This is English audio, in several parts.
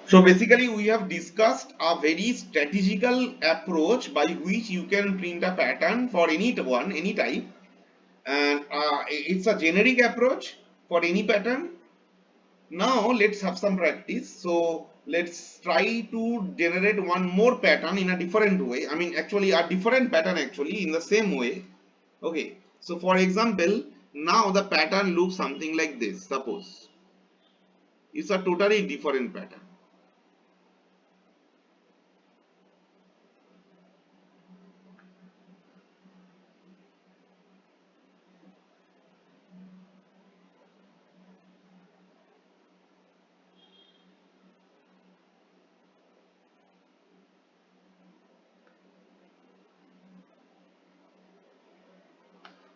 So basically we have discussed a very strategical approach by which you can print a pattern for any type, and it's a generic approach for any pattern. Now let's have some practice. So let's try to generate one more pattern in a different way. I mean actually a different pattern actually in the same way. Okay. So for example, now the pattern looks something like this. Suppose it's a totally different pattern.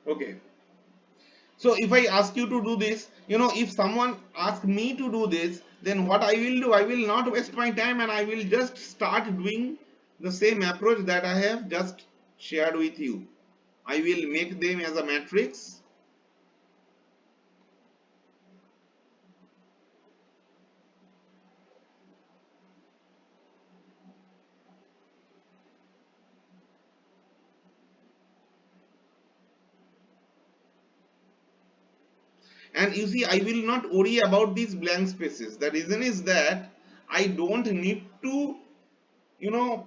Okay. So if I ask you to do this, if someone asks me to do this, then what I will do, I will not waste my time and I will just start doing the same approach that I have just shared with you. I will make them as a matrix. And you see, I will not worry about these blank spaces. The reason is that I don't need to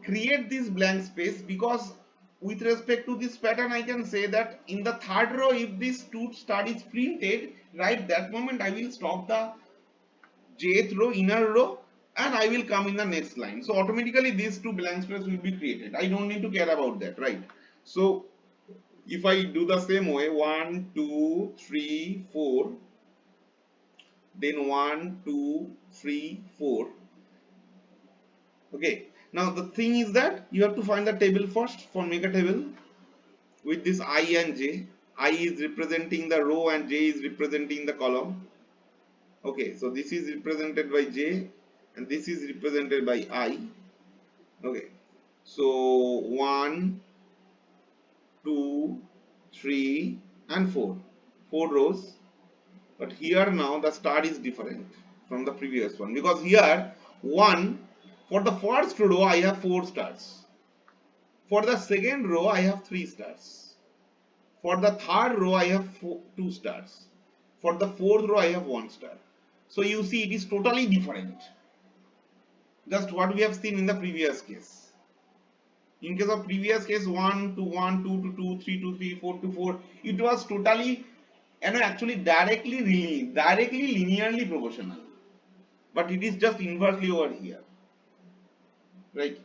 create this blank space, because with respect to this pattern I can say that in the third row, if this to start is printed, right, that moment I will stop the jth row, inner row, and I will come in the next line. So automatically these two blank spaces will be created. I don't need to care about that, right? So if I do the same way, 1 2 3 4, then 1 2 3 4. Okay, now the thing is that you have to find the table first. For make a table with this I and j. I is representing the row and j is representing the column. Okay, so this is represented by j and this is represented by I. Okay, so 1 2 3 and 4, 4 rows. But here now the start is different from the previous one, because here 1, for the first row I have 4 stars, for the second row I have 3 stars, for the third row I have 2 stars, for the fourth row I have 1 star. So you see it is totally different, just what we have seen in the previous case. In case of previous case, 1 to 1, 2 to 2, 3 to 3, 4 to 4, it was totally actually directly linearly proportional, but it is just inversely over here, right?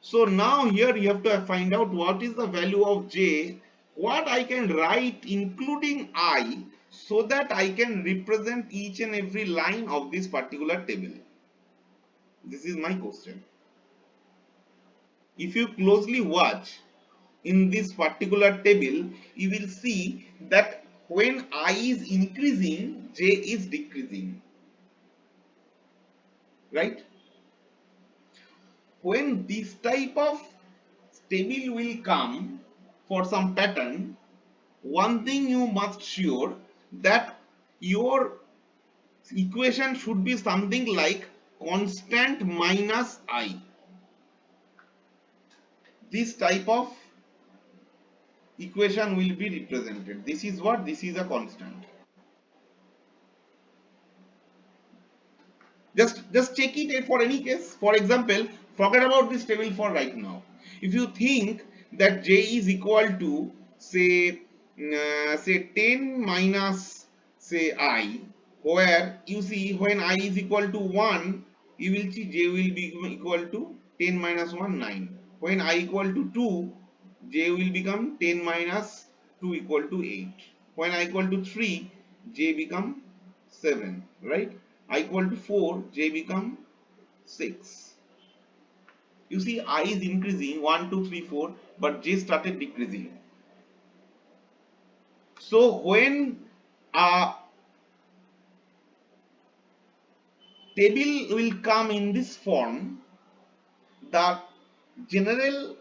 So now here you have to find out what is the value of j, what I can write including I, so that I can represent each and every line of this particular table. This is my question. If you closely watch in this particular table, you will see that when I is increasing, j is decreasing, right? When this type of table will come for some pattern, one thing you must sure that your equation should be something like constant minus I. This type of equation will be represented. This is what? This is a constant. Just check it for any case. For example, forget about this table for right now. If you think that j is equal to say 10 minus say I, where you see when I is equal to 1, you will see j will be equal to 10 minus 1, 9. When I equal to 2, j will become 10 minus 2 equal to 8. When I equal to 3, j become 7, right? I equal to 4, j become 6. You see I is increasing 1 2 3 4, but j started decreasing. So when a table will come in this form, the general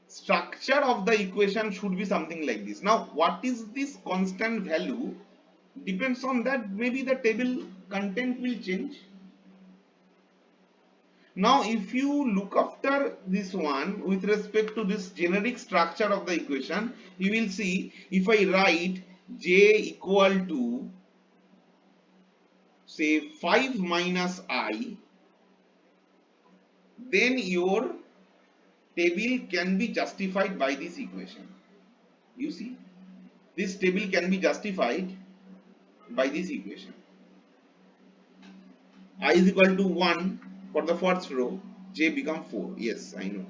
structure of the equation should be something like this. Now what is this constant value depends on that, maybe the table content will change. Now if you look after this one with respect to this generic structure of the equation, you will see if I write j equal to say 5 minus I, then your table can be justified by this equation. You see, this table can be justified by this equation. I is equal to 1 for the first row, j become 4. Yes, I know.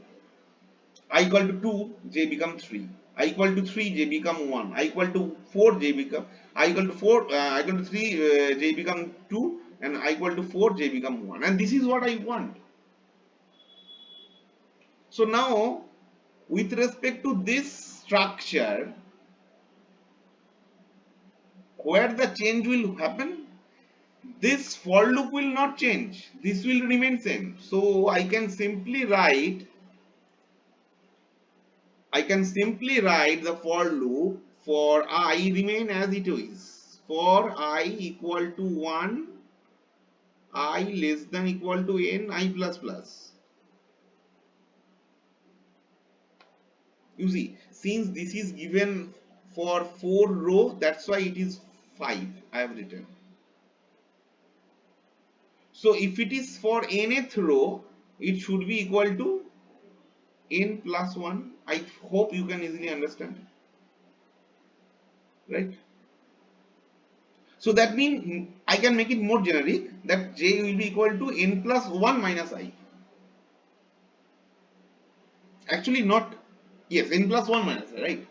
I equal to 2, j become 3. I equal to 3, j become 1. I equal to 4, j become, I equal to 4, I equal to 3, j become 2, and I equal to 4, j become 1. And this is what I want. So now, with respect to this structure, where the change will happen, this for loop will not change. This will remain same. So I can simply write the for loop for I remain as it is. For I equal to 1, I less than equal to n, I plus plus. You see, since this is given for 4 row, that's why it is 5 I have written. So if it is for nth row, it should be equal to n plus 1. I hope you can easily understand, right? So that means I can make it more generic, that j will be equal to n plus 1 minus I. Actually not, yes, n plus 1 minus I, right?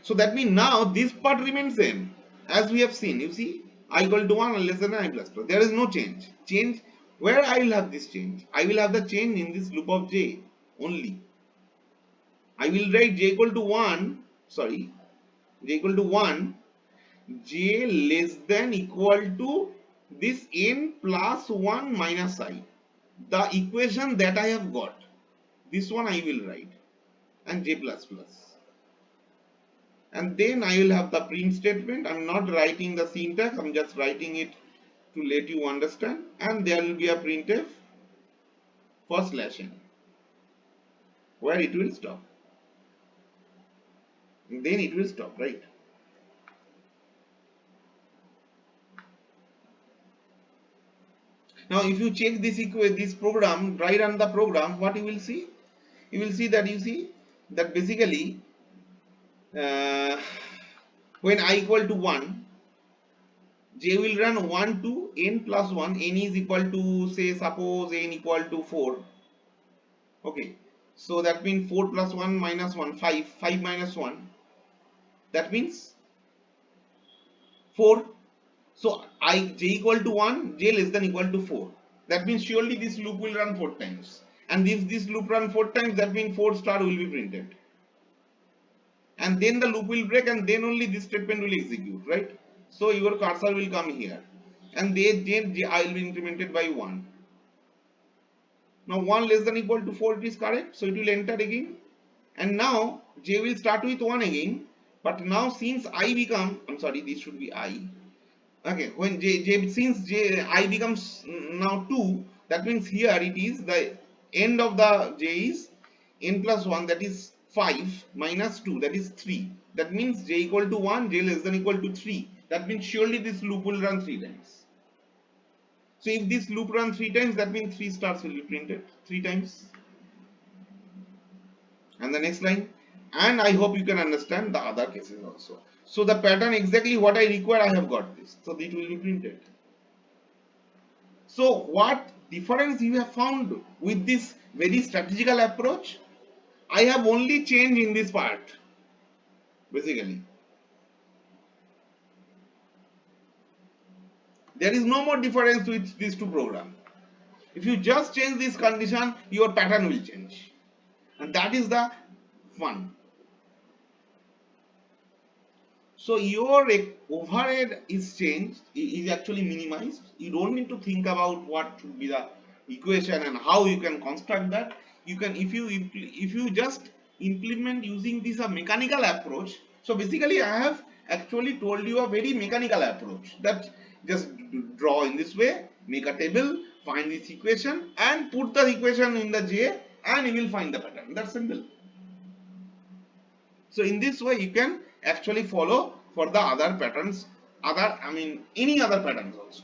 So that means now this part remains same as we have seen. You see, I equal to 1 and less than I plus plus. There is no change. Where I will have this change? I will have the change in this loop of j only. I will write j equal to 1, sorry, j equal to 1, j less than equal to this n plus 1 minus I. The equation that I have got, this one I will write, and j plus plus. And then I will have the print statement. I am not writing the syntax, I am just writing it to let you understand. And there will be a printf for slash n, where it will stop. And then it will stop, right? Now if you check this program, try run the program, what you will see? You will see that basically when I equal to 1, j will run 1 to n plus 1, n is equal to, say, suppose n equal to 4. Okay, so that means 4 plus 1 minus 1, 5, 5 minus 1, that means 4. So j equal to 1, j less than equal to 4. That means surely this loop will run 4 times. And if this loop run 4 times, that means 4 star will be printed. And then the loop will break, and then only this statement will execute, right? So your cursor will come here, and then I will be incremented by 1. Now 1 less than equal to 4, it is correct, so it will enter again, and now j will start with 1 again. But now since I become, I'm sorry, this should be I. Okay, when since I becomes now 2, that means here it is the end of the j is n plus 1, that is 5 minus 2, that is 3. That means j equal to 1, j less than equal to 3. That means surely this loop will run 3 times. So if this loop runs 3 times, that means 3 stars will be printed 3 times. And the next line, and I hope you can understand the other cases also. So the pattern exactly what I require, I have got this. So it will be printed. So what difference you have found with this very strategical approach? I have only changed in this part, basically. There is no more difference with these two programs. If you just change this condition, your pattern will change. And that is the fun. So your overhead is changed, is actually minimized. You don't need to think about what should be the equation and how you can construct that. You can, if you just implement using this a mechanical approach. So basically I have actually told you a very mechanical approach, that just draw in this way, make a table, find this equation and put the equation in the J and you will find the pattern. That's simple. So in this way you can actually follow for the other patterns, any other patterns also.